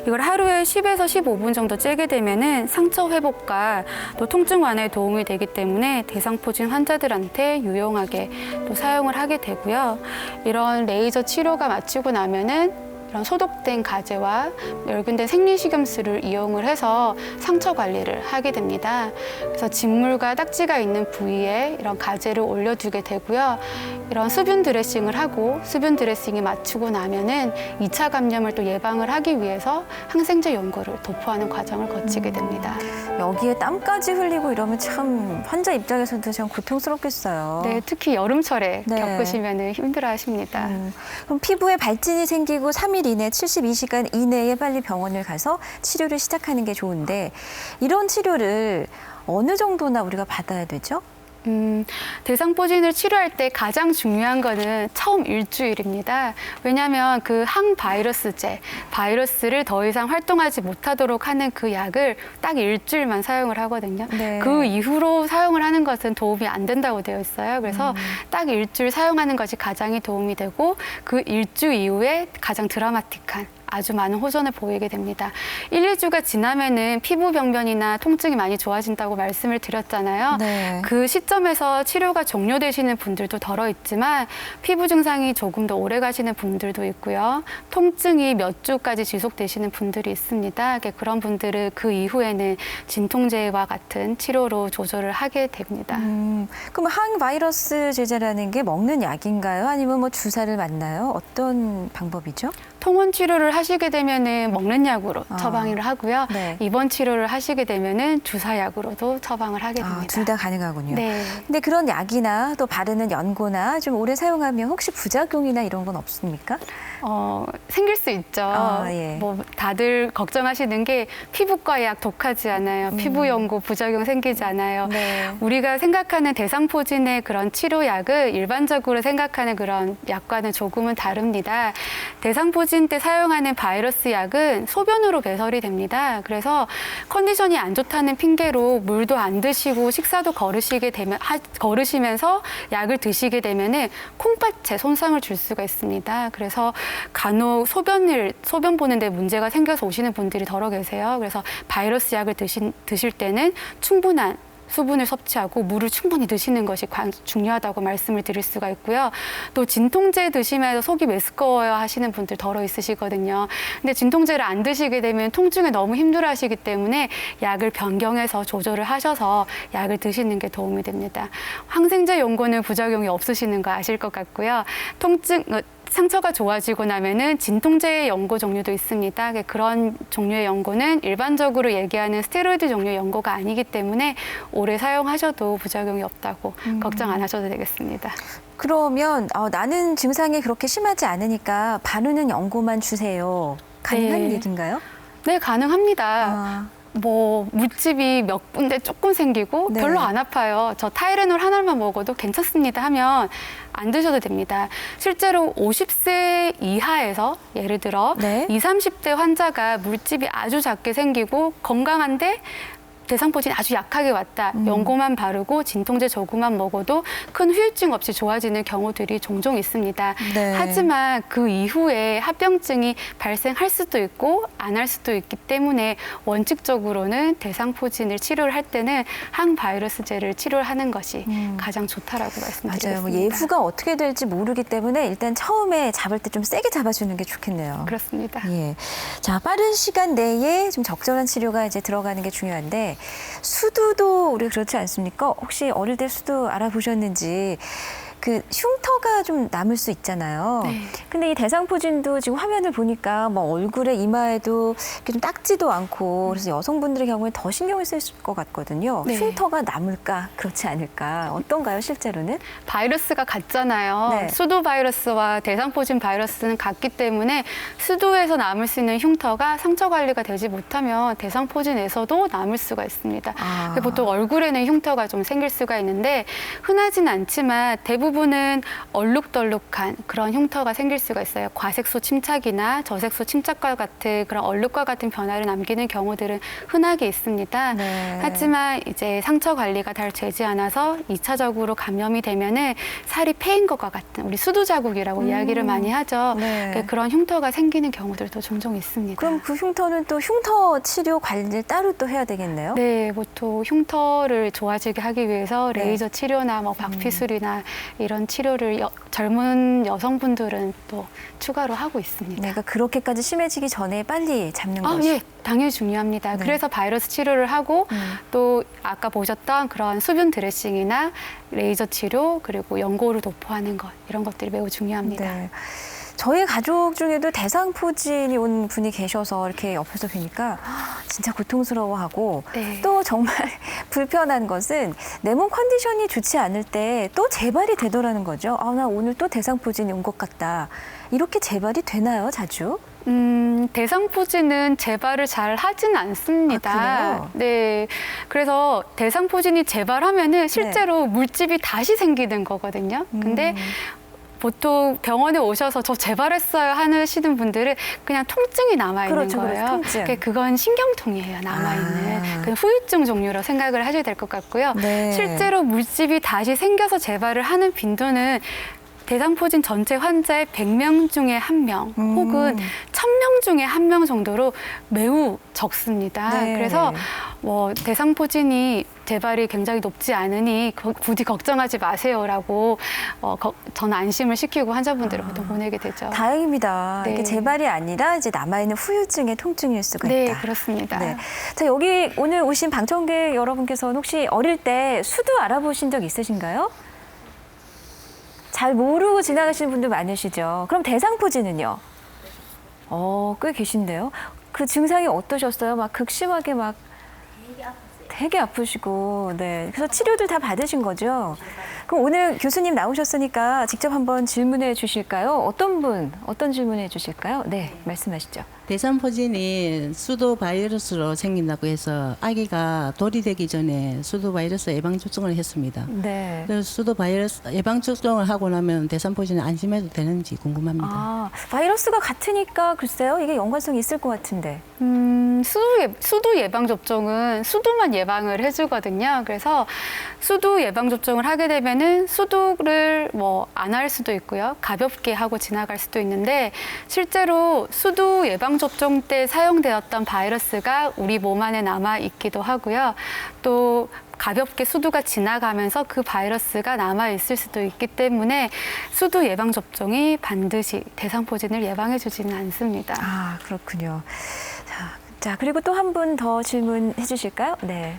이걸 하루에 10에서 15분 정도 쬐게 되면은 상처 회복과 또 통증 완화에 도움이 되기 때문에 대상포진 환자들한테 유용하게 또 사용을 하게 되고요. 이런 레이저 치료가 마치고 나면은 이런 소독된 가제와 멸균된 생리식염수를 이용을 해서 상처 관리를 하게 됩니다. 그래서 진물과 딱지가 있는 부위에 이런 가제를 올려두게 되고요. 이런 수분 드레싱을 하고 수분 드레싱이 마치고 나면은 2차 감염을 또 예방을 하기 위해서 항생제 연고를 도포하는 과정을 거치게 됩니다. 여기에 땀까지 흘리고 이러면 참 환자 입장에서도 참 고통스럽겠어요. 네, 특히 여름철에 네. 겪으시면 힘들어하십니다. 그럼 피부에 발진이 생기고 3일 이내, 72시간 이내에 빨리 병원을 가서 치료를 시작하는 게 좋은데 이런 치료를 어느 정도나 우리가 받아야 되죠? 대상포진을 치료할 때 가장 중요한 거는 처음 일주일입니다. 왜냐하면 그 항바이러스제, 바이러스를 더 이상 활동하지 못하도록 하는 그 약을 딱 일주일만 사용을 하거든요. 네. 그 이후로 사용을 하는 것은 도움이 안 된다고 되어 있어요. 그래서 딱 일주일 사용하는 것이 가장 도움이 되고 그 일주 이후에 가장 드라마틱한 아주 많은 호전을 보이게 됩니다. 1, 2주가 지나면은 피부 병변이나 통증이 많이 좋아진다고 말씀을 드렸잖아요. 네. 그 시점에서 치료가 종료되시는 분들도 덜어 있지만 피부 증상이 조금 더 오래 가시는 분들도 있고요. 통증이 몇 주까지 지속되시는 분들이 있습니다. 그런 분들은 그 이후에는 진통제와 같은 치료로 조절을 하게 됩니다. 그럼 항바이러스 제제라는 게 먹는 약인가요? 아니면 뭐 주사를 맞나요? 어떤 방법이죠? 통원 치료를 하시게 되면은 먹는 약으로 처방을 하고요. 네. 입원 치료를 하시게 되면은 주사약으로도 처방을 하게 됩니다. 둘 다 가능하군요. 네. 근데 그런 약이나 또 바르는 연고나 좀 오래 사용하면 혹시 부작용이나 이런 건 없습니까? 생길 수 있죠. 예. 뭐 다들 걱정하시는 게 피부과 약 독하지 않아요. 피부 연고 부작용 생기지 않아요. 네. 우리가 생각하는 대상포진의 그런 치료약을 일반적으로 생각하는 그런 약과는 조금은 다릅니다. 대상포진 때 사용하는 바이러스 약은 소변으로 배설이 됩니다. 그래서 컨디션이 안 좋다는 핑계로 물도 안 드시고 식사도 거르시면서 약을 드시게 되면은 콩팥에 손상을 줄 수가 있습니다. 그래서 간혹 소변 보는데 문제가 생겨서 오시는 분들이 더러 계세요. 그래서 바이러스 약을 드실 때는 충분한 수분을 섭취하고 물을 충분히 드시는 것이 중요하다고 말씀을 드릴 수가 있고요. 또 진통제 드시면서 속이 메스꺼워요 하시는 분들 더러 있으시거든요. 근데 진통제를 안 드시게 되면 통증에 너무 힘들어하시기 때문에 약을 변경해서 조절을 하셔서 약을 드시는 게 도움이 됩니다. 항생제 연고는 부작용이 없으시는 거 아실 것 같고요. 상처가 좋아지고 나면은 진통제의 연고 종류도 있습니다. 그런 종류의 연고는 일반적으로 얘기하는 스테로이드 종류의 연고가 아니기 때문에 오래 사용하셔도 부작용이 없다고 걱정 안 하셔도 되겠습니다. 그러면 나는 증상이 그렇게 심하지 않으니까 바르는 연고만 주세요. 가능한 네. 얘기인가요? 네, 가능합니다. 뭐 물집이 몇 군데 조금 생기고 네. 별로 안 아파요. 저 타이레놀 하나만 먹어도 괜찮습니다 하면 안 드셔도 됩니다. 실제로 50세 이하에서 예를 들어 네. 20, 30대 환자가 물집이 아주 작게 생기고 건강한데 대상포진이 아주 약하게 왔다. 연고만 바르고 진통제 조금만 먹어도 큰 후유증 없이 좋아지는 경우들이 종종 있습니다. 네. 하지만 그 이후에 합병증이 발생할 수도 있고 안 할 수도 있기 때문에 원칙적으로는 대상포진을 치료를 할 때는 항바이러스제를 치료를 하는 것이 가장 좋다라고 말씀드리겠습니다. 맞아요. 뭐 예후가 어떻게 될지 모르기 때문에 일단 처음에 잡을 때 좀 세게 잡아주는 게 좋겠네요. 그렇습니다. 예. 자, 빠른 시간 내에 좀 적절한 치료가 이제 들어가는 게 중요한데 수두도 우리 그렇지 않습니까? 혹시 어릴 때 수두 알아보셨는지 그 흉터가 좀 남을 수 있잖아요. 네. 근데 이 대상포진도 지금 화면을 보니까 뭐 얼굴에 이마에도 이렇게 좀 딱지도 않고 그래서 여성분들의 경우에 더 신경을 쓸 것 같거든요. 네. 흉터가 남을까 그렇지 않을까 어떤가요 실제로는? 바이러스가 같잖아요. 네. 수두 바이러스와 대상포진 바이러스는 같기 때문에 수두에서 남을 수 있는 흉터가 상처 관리가 되지 못하면 대상포진에서도 남을 수가 있습니다. 아. 보통 얼굴에는 흉터가 좀 생길 수가 있는데 흔하진 않지만 대부분은 얼룩덜룩한 그런 흉터가 생길 수가 있어요. 과색소 침착이나 저색소 침착과 같은 그런 얼룩과 같은 변화를 남기는 경우들은 흔하게 있습니다. 네. 하지만 이제 상처 관리가 잘 되지 않아서 2차적으로 감염이 되면은 살이 패인 것과 같은 우리 수두 자국이라고 이야기를 많이 하죠. 네. 그런 흉터가 생기는 경우들도 종종 있습니다. 그럼 그 흉터는 또 흉터 치료 관리를 따로 또 해야 되겠네요? 네, 보통 흉터를 좋아지게 하기 위해서 네. 레이저 치료나 뭐 박피술이나 이런 치료를 젊은 여성분들은 또 추가로 하고 있습니다. 내가 그렇게까지 심해지기 전에 빨리 잡는 것이. 예, 당연히 중요합니다. 네. 그래서 바이러스 치료를 하고 또 아까 보셨던 그런 수분 드레싱이나 레이저 치료 그리고 연고를 도포하는 것 이런 것들이 매우 중요합니다. 네. 저희 가족 중에도 대상포진이 온 분이 계셔서 이렇게 옆에서 뵈니까 진짜 고통스러워하고 네. 또 정말 불편한 것은 내 몸 컨디션이 좋지 않을 때 또 재발이 되더라는 거죠. 나 오늘 또 대상포진이 온 것 같다. 이렇게 재발이 되나요, 자주? 대상포진은 재발을 잘 하진 않습니다. 아, 그래요? 네. 그래서 대상포진이 재발하면은 실제로 물집이 다시 생기는 거거든요. 근데 보통 병원에 오셔서 저 재발했어요 하시는 분들은 그냥 통증이 남아있는 그렇죠, 거예요. 그렇죠, 통증. 그건 신경통이에요, 남아있는. 그 후유증 종류로 생각을 하셔야 될 것 같고요. 네. 실제로 물집이 다시 생겨서 재발을 하는 빈도는 대상포진 전체 환자의 100명 중에 1명 혹은 1000명 중에 1명 정도로 매우 적습니다. 네. 그래서 뭐 대상포진이 재발이 굉장히 높지 않으니 부디 걱정하지 마세요라고 저는 안심을 시키고 환자분들을 보통 보내게 되죠. 다행입니다. 네. 이게 재발이 아니라 이제 남아있는 후유증의 통증일 수가 네, 있다. 그렇습니다. 네. 자, 여기 오늘 오신 방청객 여러분께서는 혹시 어릴 때 수두 알아보신 적 있으신가요? 잘 모르고 지나가시는 분들 많으시죠. 그럼 대상포진은요? 꽤 계신데요. 그 증상이 어떠셨어요? 막 극심하게 막 되게 아프시고, 네. 그래서 치료들 다 받으신 거죠? 그럼 오늘 교수님 나오셨으니까 직접 한번 질문해 주실까요? 어떤 질문해 주실까요? 네, 말씀하시죠. 대상포진이 수도 바이러스로 생긴다고 해서 아기가 돌이 되기 전에 수도 바이러스 예방 접종을 했습니다. 네. 그래서 수도 바이러스 예방 접종을 하고 나면 대상포진이 안심해도 되는지 궁금합니다. 아, 바이러스가 같으니까 글쎄요, 이게 연관성이 있을 것 같은데. 수두 예방 접종은 수두만 예방을 해주거든요. 그래서 수두 예방 접종을 하게 되면은 수두를 뭐 안 할 수도 있고요. 가볍게 하고 지나갈 수도 있는데 실제로 수두 예방 접종 때 사용되었던 바이러스가 우리 몸 안에 남아 있기도 하고요. 또 가볍게 수두가 지나가면서 그 바이러스가 남아 있을 수도 있기 때문에 수두 예방 접종이 반드시 대상포진을 예방해 주지는 않습니다. 아, 그렇군요. 자, 그리고 또 한 분 더 질문해 주실까요? 네.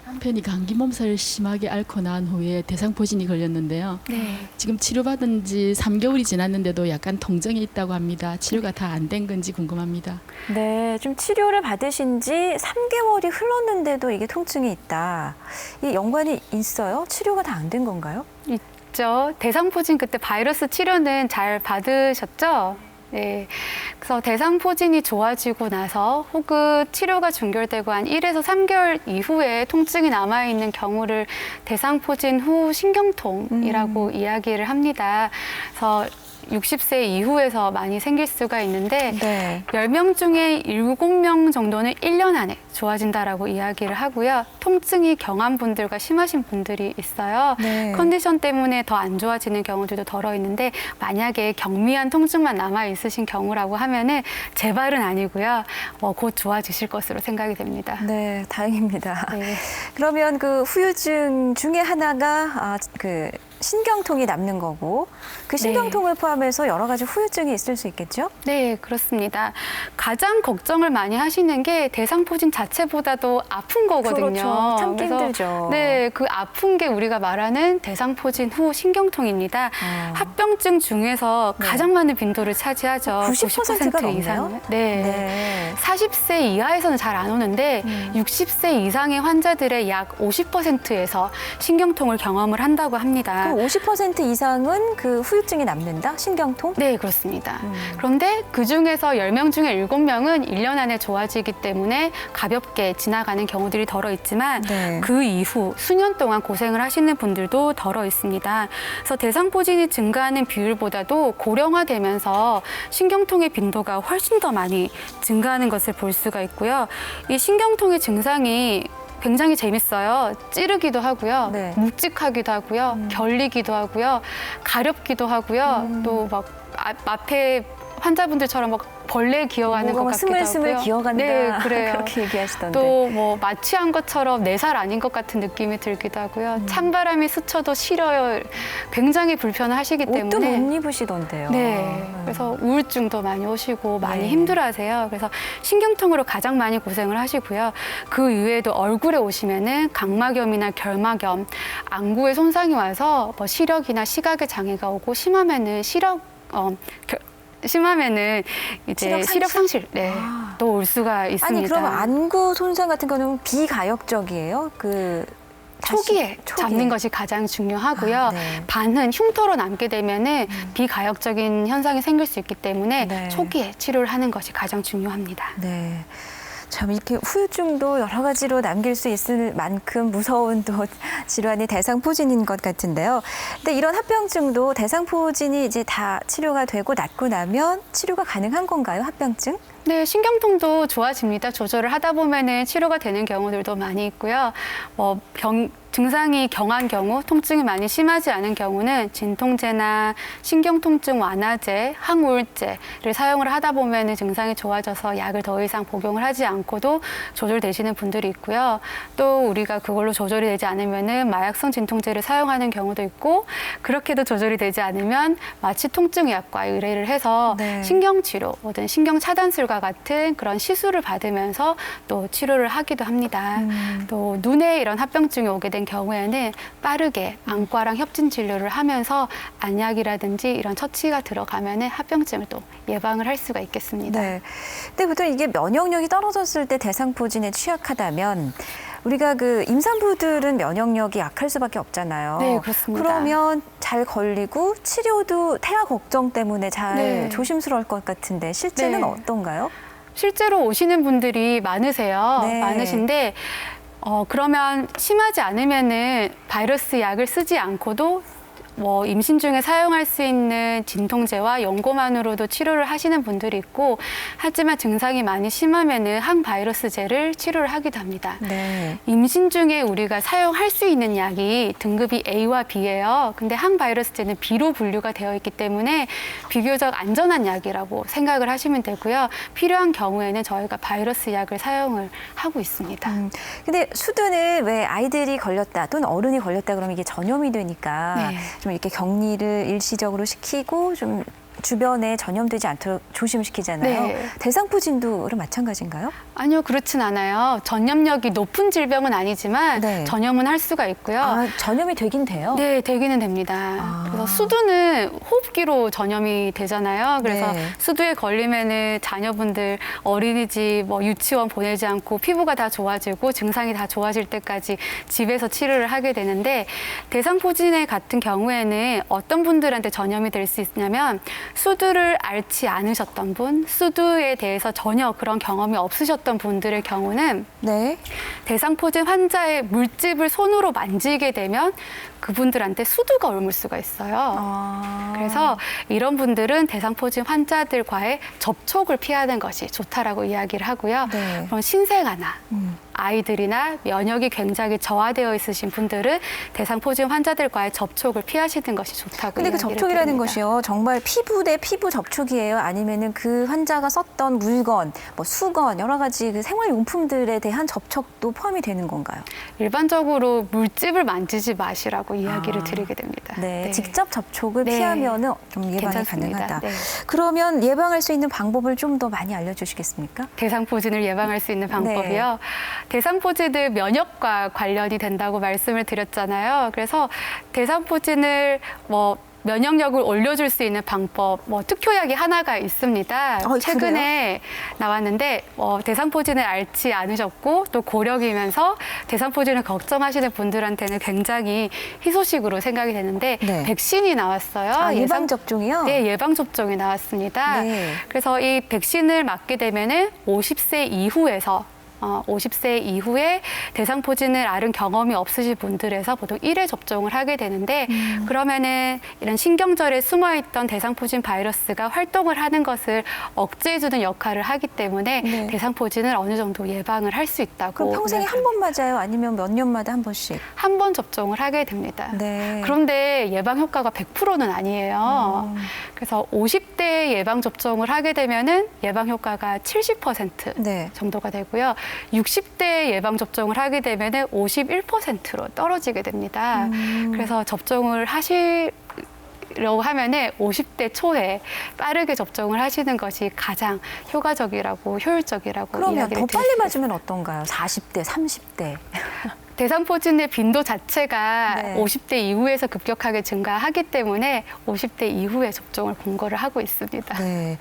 남편이 감기 몸살을 심하게 앓고 난 후에 대상포진이 걸렸는데요. 네. 지금 치료받은 지 3개월이 지났는데도 약간 통증이 있다고 합니다. 치료가 다 안 된 건지 궁금합니다. 네, 좀 치료를 받으신 지 3개월이 흘렀는데도 이게 통증이 있다. 이 연관이 있어요? 치료가 다 안 된 건가요? 있죠. 대상포진 그때 바이러스 치료는 잘 받으셨죠? 네. 그래서 대상포진이 좋아지고 나서 혹은 치료가 종결되고 한 1에서 3개월 이후에 통증이 남아있는 경우를 대상포진 후 신경통이라고 이야기를 합니다. 그래서 60세 이후에서 많이 생길 수가 있는데 네. 10명 중에 7명 정도는 1년 안에 좋아진다라고 이야기를 하고요. 통증이 경한 분들과 심하신 분들이 있어요. 네. 컨디션 때문에 더 안 좋아지는 경우들도 덜어 있는데 만약에 경미한 통증만 남아 있으신 경우라고 하면은 재발은 아니고요. 곧 좋아지실 것으로 생각이 됩니다. 네, 다행입니다. 네. 그러면 그 후유증 중에 하나가 그 신경통이 남는 거고 그 신경통을 포함해서 여러 가지 후유증이 있을 수 있겠죠? 네, 그렇습니다. 가장 걱정을 많이 하시는 게 대상포진 자체보다도 아픈 거거든요. 그렇죠. 참기 그래서 힘들죠. 네, 그 아픈 게 우리가 말하는 대상포진 후 신경통입니다. 합병증 중에서 네. 가장 많은 빈도를 차지하죠. 90%가 넘나요? 이상. 네. 네. 40세 이하에서는 잘 안 오는데 60세 이상의 환자들의 약 50%에서 신경통을 경험을 한다고 합니다. 그럼 50% 이상은 그 후유증이 남는다? 신경통? 네, 그렇습니다. 그런데 그중에서 10명 중에 7명은 1년 안에 좋아지기 때문에 가볍게 지나가는 경우들이 덜어 있지만 네. 그 이후 수년 동안 고생을 하시는 분들도 덜어 있습니다. 그래서 대상포진이 증가하는 비율보다도 고령화되면서 신경통의 빈도가 훨씬 더 많이 증가하는 것을 볼 수가 있고요. 이 신경통의 증상이 굉장히 재밌어요. 찌르기도 하고요. 네. 묵직하기도 하고요. 결리기도 하고요. 가렵기도 하고요. 또 막 앞에 환자분들처럼 막 벌레 기어가는 것 뭔가 같기도 스물스물 하고요. 기어간다. 네, 그래요. 그렇게 얘기하시던데. 또 뭐 마취한 것처럼 4살 아닌 것 같은 느낌이 들기도 하고요. 찬바람이 스쳐도 싫어요. 굉장히 불편하시기 옷도 때문에. 못 입으시던데요. 네. 그래서 우울증도 많이 오시고 많이 네. 힘들어하세요. 그래서 신경통으로 가장 많이 고생을 하시고요. 그 이외에도 얼굴에 오시면은 각막염이나 결막염, 안구에 손상이 와서 뭐 시력이나 시각에 장애가 오고 심하면은 심하면은 이제 시력 상실, 네, 또 올 수가 있습니다. 아니, 그럼 안구 손상 같은 거는 비가역적이에요? 그 초기에 잡는 것이 가장 중요하고요. 네. 반은 흉터로 남게 되면은 비가역적인 현상이 생길 수 있기 때문에 네. 초기에 치료를 하는 것이 가장 중요합니다. 네. 참 이렇게 후유증도 여러 가지로 남길 수 있을 만큼 무서운 또 질환이 대상포진인 것 같은데요. 근데 이런 합병증도 대상포진이 이제 다 치료가 되고 낫고 나면 치료가 가능한 건가요, 합병증? 네, 신경통도 좋아집니다. 조절을 하다 보면은 치료가 되는 경우들도 많이 있고요. 증상이 경한 경우, 통증이 많이 심하지 않은 경우는 진통제나 신경통증 완화제, 항우울제를 사용을 하다 보면은 증상이 좋아져서 약을 더 이상 복용을 하지 않고도 조절되시는 분들이 있고요. 또 우리가 그걸로 조절이 되지 않으면은 마약성 진통제를 사용하는 경우도 있고, 그렇게도 조절이 되지 않으면 마취 통증의학과에 의뢰를 해서 네. 신경치료, 신경 차단술과 시술과 같은 그런 시술을 받으면서 또 치료를 하기도 합니다. 또 눈에 이런 합병증이 오게 된 경우에는 빠르게 안과랑 협진 진료를 하면서 안약이라든지 이런 처치가 들어가면은 합병증을 또 예방을 할 수가 있겠습니다. 네. 근데 보통 이게 면역력이 떨어졌을 때 대상포진에 취약하다면 우리가 그 임산부들은 면역력이 약할 수밖에 없잖아요. 네, 그렇습니다. 그러면 잘 걸리고 치료도 태아 걱정 때문에 잘 네. 조심스러울 것 같은데 실제는 네. 어떤가요? 실제로 오시는 분들이 많으세요. 네. 많으신데 그러면 심하지 않으면은 바이러스 약을 쓰지 않고도 뭐 임신 중에 사용할 수 있는 진통제와 연고만으로도 치료를 하시는 분들이 있고, 하지만 증상이 많이 심하면은 항바이러스제를 치료를 하기도 합니다. 네. 임신 중에 우리가 사용할 수 있는 약이 등급이 A와 B예요. 근데 항바이러스제는 B로 분류가 되어 있기 때문에 비교적 안전한 약이라고 생각을 하시면 되고요. 필요한 경우에는 저희가 바이러스 약을 사용을 하고 있습니다. 근데 수두는 왜 아이들이 걸렸다 또는 어른이 걸렸다 그러면 이게 전염이 되니까 네. 좀 이렇게 격리를 일시적으로 시키고 좀 주변에 전염되지 않도록 조심시키잖아요. 네. 대상포진도 그럼 마찬가지인가요? 아니요, 그렇진 않아요. 전염력이 높은 질병은 아니지만 네. 전염은 할 수가 있고요. 아, 전염이 되긴 돼요? 네, 되기는 됩니다. 그래서 수두는 호흡기로 전염이 되잖아요. 그래서 네. 수두에 걸리면은 자녀분들 어린이집, 뭐 유치원 보내지 않고 피부가 다 좋아지고 증상이 다 좋아질 때까지 집에서 치료를 하게 되는데, 대상포진의 같은 경우에는 어떤 분들한테 전염이 될 수 있냐면 수두를 앓지 않으셨던 분, 수두에 대해서 전혀 그런 경험이 없으셨던 분들의 경우는 네. 대상포진 환자의 물집을 손으로 만지게 되면 그분들한테 수두가 옮을 수가 있어요. 아. 그래서 이런 분들은 대상포진 환자들과의 접촉을 피하는 것이 좋다라고 이야기를 하고요. 네. 그럼 신생아나 아이들이나 면역이 굉장히 저하되어 있으신 분들은 대상포진 환자들과의 접촉을 피하시는 것이 좋다고 근데 그 이야기를 접촉이라는 드립니다. 것이요. 정말 피부 대 피부 접촉이에요? 아니면은 그 환자가 썼던 물건, 뭐 수건, 여러 가지 그 생활용품들에 대한 접촉도 포함이 되는 건가요? 일반적으로 물집을 만지지 마시라고 이야기를 드리게 됩니다. 네. 직접 접촉을 네. 피하면은 좀 예방이 괜찮습니다. 가능하다. 네. 그러면 예방할 수 있는 방법을 좀 더 많이 알려주시겠습니까? 대상포진을 예방할 수 있는 방법이요. 대상포진은 면역과 관련이 된다고 말씀을 드렸잖아요. 그래서 대상포진을 면역력을 올려줄 수 있는 방법, 특효약이 하나가 있습니다. 최근에 나왔는데 대상포진을 앓지 않으셨고 또 고령이면서 대상포진을 걱정하시는 분들한테는 굉장히 희소식으로 생각이 되는데 네. 백신이 나왔어요. 예방접종이요? 네, 예방접종이 나왔습니다. 네. 그래서 이 백신을 맞게 되면은 50세 이후에서 50세 이후에 대상포진을 앓은 경험이 없으신 분들에서 보통 1회 접종을 하게 되는데 그러면은 이런 신경절에 숨어있던 대상포진 바이러스가 활동을 하는 것을 억제해주는 역할을 하기 때문에 네. 대상포진을 어느 정도 예방을 할 수 있다고. 그럼 평생에 한 번 맞아요? 아니면 몇 년마다 한 번씩? 한 번 접종을 하게 됩니다. 네. 그런데 예방 효과가 100%는 아니에요. 그래서 50대 예방 접종을 하게 되면은 예방 효과가 70% 네. 정도가 되고요. 60대 예방 접종을 하게 되면은 51%로 떨어지게 됩니다. 그래서 접종을 하시려고 하면은 50대 초에 빠르게 접종을 하시는 것이 가장 효과적이라고 효율적이라고 그러면 이야기를 더 드릴 빨리 수 맞으면 어떤가요? 40대, 30대. 대상포진의 빈도 자체가 네. 50대 이후에서 급격하게 증가하기 때문에 50대 이후에 접종을 권고를 하고 있습니다. 네.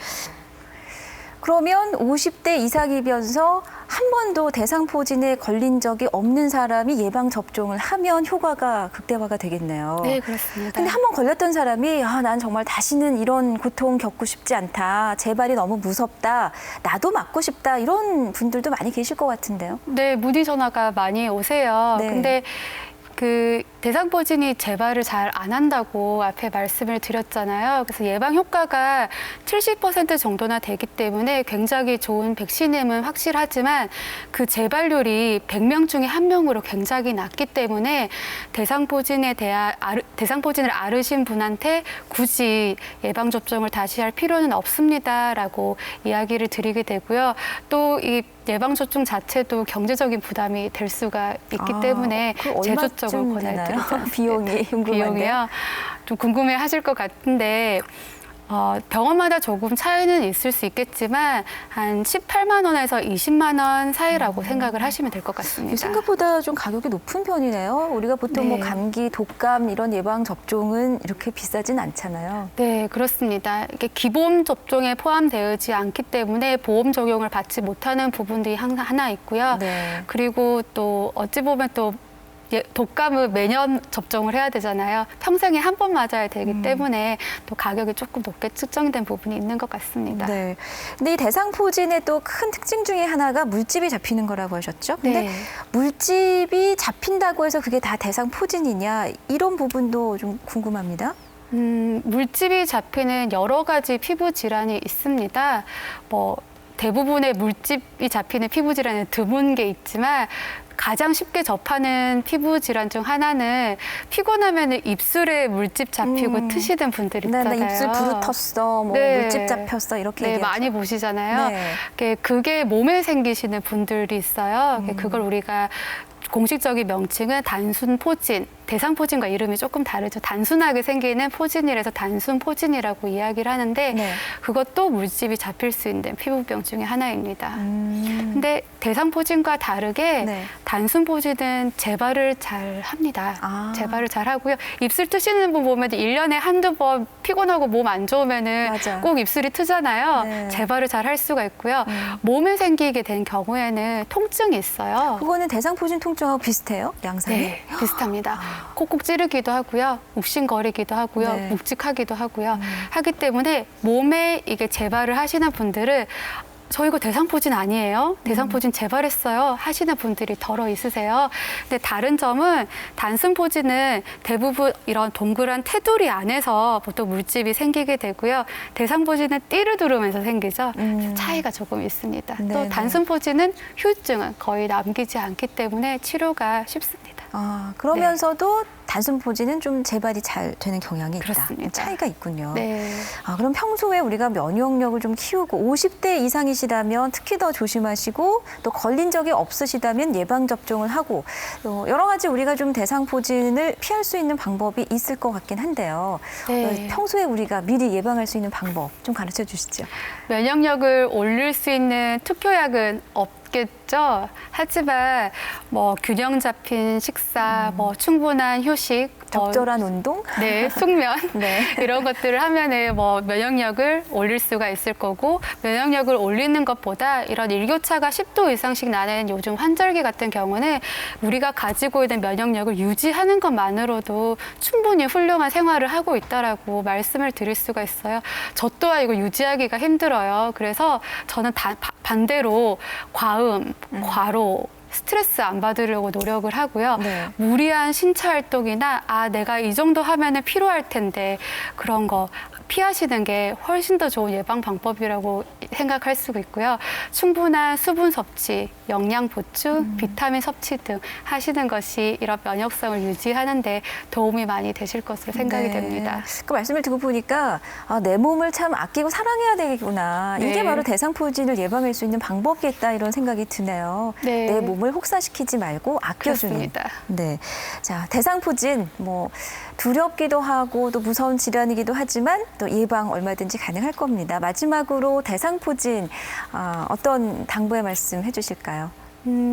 그러면 50대 이상이면서 한 번도 대상포진에 걸린 적이 없는 사람이 예방 접종을 하면 효과가 극대화가 되겠네요. 네, 그렇습니다. 근데 한 번 걸렸던 사람이 난 정말 다시는 이런 고통 겪고 싶지 않다. 재발이 너무 무섭다. 나도 맞고 싶다. 이런 분들도 많이 계실 것 같은데요. 네, 문의 전화가 많이 오세요. 네. 근데 그 대상포진이 재발을 잘 안 한다고 앞에 말씀을 드렸잖아요. 그래서 예방 효과가 70% 정도나 되기 때문에 굉장히 좋은 백신임은 확실하지만 그 재발률이 100명 중에 1명으로 굉장히 낮기 때문에 대상포진을 앓으신 분한테 굳이 예방 접종을 다시 할 필요는 없습니다라고 이야기를 드리게 되고요. 또 이 예방 접종 자체도 경제적인 부담이 될 수가 있기 때문에 제조적으로 권해드리지 않습니다. 비용이 궁금한데요. 비용이요. 좀 궁금해하실 것 같은데 병원마다 조금 차이는 있을 수 있겠지만 한 18만 원에서 20만 원 사이라고 생각을 하시면 될 것 같습니다. 생각보다 좀 가격이 높은 편이네요. 우리가 보통 뭐 네. 감기, 독감 이런 예방 접종은 이렇게 비싸진 않잖아요. 네, 그렇습니다. 이게 기본 접종에 포함되지 않기 때문에 보험 적용을 받지 못하는 부분들이 항상 하나 있고요. 네. 그리고 또 어찌 보면 또 독감은 매년 접종을 해야 되잖아요. 평생에 한 번 맞아야 되기 때문에 또 가격이 조금 높게 측정된 부분이 있는 것 같습니다. 네. 근데 이 대상포진의 또 큰 특징 중에 하나가 물집이 잡히는 거라고 하셨죠? 근데 네. 물집이 잡힌다고 해서 그게 다 대상포진이냐 이런 부분도 좀 궁금합니다. 물집이 잡히는 여러 가지 피부 질환이 있습니다. 뭐 대부분의 물집이 잡히는 피부 질환은 드문 게 있지만 가장 쉽게 접하는 피부 질환 중 하나는 피곤하면 입술에 물집 잡히고 트시는 분들 있잖아요. 네, 나 입술 부르텄어, 뭐 네. 물집 잡혔어 이렇게 네, 얘기하죠. 많이 보시잖아요. 네. 그게 몸에 생기시는 분들이 있어요. 그걸 우리가 공식적인 명칭은 단순 포진, 대상 포진과 이름이 조금 다르죠. 단순하게 생기는 포진이라서 단순 포진이라고 이야기를 하는데 네. 그것도 물집이 잡힐 수 있는 피부병 중에 하나입니다. 근데 대상 포진과 다르게 네. 단순 포진은 재발을 잘 합니다. 아. 재발을 잘 하고요. 입술 트시는 분 보면 1년에 한두 번 피곤하고 몸 안 좋으면은 맞아요. 꼭 입술이 트잖아요. 네. 재발을 잘 할 수가 있고요. 몸에 생기게 된 경우에는 통증이 있어요. 그거는 대상포진 통증하고 비슷해요? 양상이? 네, 비슷합니다. 콕콕 찌르기도 하고요. 욱신거리기도 하고요. 네. 묵직하기도 하고요. 하기 때문에 몸에 이게 재발을 하시는 분들은 저 이거 대상포진 아니에요? 대상포진 재발했어요? 하시는 분들이 덜어 있으세요. 근데 다른 점은 단순포진은 대부분 이런 동그란 테두리 안에서 보통 물집이 생기게 되고요. 대상포진은 띠를 두르면서 생기죠. 그래서 차이가 조금 있습니다. 네네. 또 단순포진은 후유증은 거의 남기지 않기 때문에 치료가 쉽습니다. 아, 그러면서도 단순 포진은 좀 재발이 잘 되는 경향이 있다. 그렇습니다. 차이가 있군요. 네. 아, 그럼 평소에 우리가 면역력을 좀 키우고 50대 이상이시다면 특히 더 조심하시고 또 걸린 적이 없으시다면 예방 접종을 하고 또 여러 가지 우리가 좀 대상포진을 피할 수 있는 방법이 있을 것 같긴 한데요. 네. 평소에 우리가 미리 예방할 수 있는 방법 좀 가르쳐 주시죠. 면역력을 올릴 수 있는 투표약은 없겠죠. 하지만 뭐 균형 잡힌 식사, 뭐 충분한 휴식, 적절한 운동? 네, 숙면 네. 이런 것들을 하면은 뭐 면역력을 올릴 수가 있을 거고 면역력을 올리는 것보다 이런 일교차가 10도 이상씩 나는 요즘 환절기 같은 경우는 우리가 가지고 있는 면역력을 유지하는 것만으로도 충분히 훌륭한 생활을 하고 있다라고 말씀을 드릴 수가 있어요. 저 또한 이거 유지하기가 힘들어요. 그래서 저는 반대로 과음, 과로 스트레스 안 받으려고 노력을 하고요. 네. 무리한 신체 활동이나 내가 이 정도 하면은 피로할 텐데 그런 거 피하시는 게 훨씬 더 좋은 예방 방법이라고 생각할 수가 있고요. 충분한 수분 섭취, 영양 보충, 비타민 섭취 등 하시는 것이 이런 면역성을 유지하는 데 도움이 많이 되실 것으로 생각이 네. 됩니다. 그 말씀을 듣고 보니까 내 몸을 참 아끼고 사랑해야 되겠구나. 네. 이게 바로 대상포진을 예방할 수 있는 방법이겠다 이런 생각이 드네요. 네. 내 몸을 혹사시키지 말고 아껴주는. 그렇습니다. 네. 자, 대상포진 뭐 두렵기도 하고 또 무서운 질환이기도 하지만 또 예방 얼마든지 가능할 겁니다. 마지막으로 대상포진 어떤 당부의 말씀 해주실까요?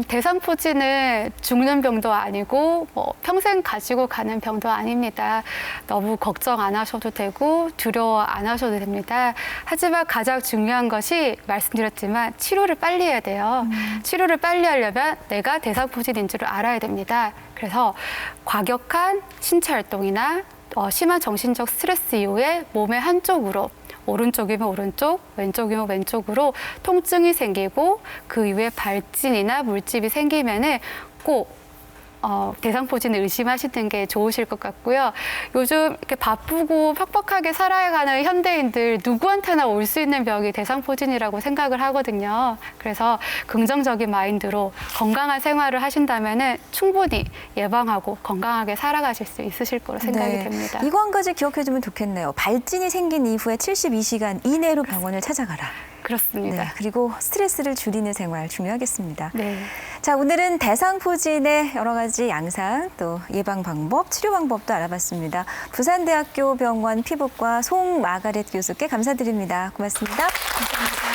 대상포진은 죽는 병도 아니고 뭐 평생 가지고 가는 병도 아닙니다. 너무 걱정 안 하셔도 되고 두려워 안 하셔도 됩니다. 하지만 가장 중요한 것이 말씀드렸지만 치료를 빨리 해야 돼요. 치료를 빨리 하려면 내가 대상포진인 줄을 알아야 됩니다. 그래서 과격한 신체 활동이나 심한 정신적 스트레스 이후에 몸의 한쪽으로 오른쪽이면 오른쪽, 왼쪽이면 왼쪽으로 통증이 생기고 그 이후에 발진이나 물집이 생기면은 꼭 대상포진을 의심하시는 게 좋으실 것 같고요. 요즘 이렇게 바쁘고 팍팍하게 살아가는 현대인들 누구한테나 올 수 있는 병이 대상포진이라고 생각을 하거든요. 그래서 긍정적인 마인드로 건강한 생활을 하신다면은 충분히 예방하고 건강하게 살아가실 수 있으실 거로 생각이 됩니다. 이거 한 가지 기억해주면 좋겠네요. 발진이 생긴 이후에 72시간 이내로 병원을 찾아가라. 그렇습니다. 네, 그리고 스트레스를 줄이는 생활 중요하겠습니다. 네. 자, 오늘은 대상포진의 여러 가지 양상, 또 예방 방법, 치료 방법도 알아봤습니다. 부산대학교 병원 피부과 송마가렛 교수께 감사드립니다. 고맙습니다. 감사합니다.